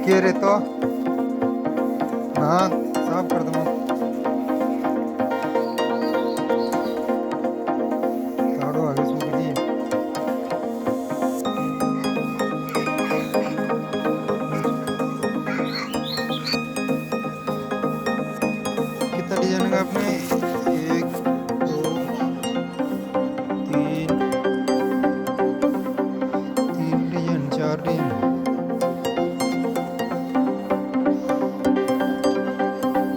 के रे तो हाँ साफ कर दो झाड़ू आगे सूख दी कितना डिजाइन का आपने एक दो तीन तीन डिजाइन चार डिजाइन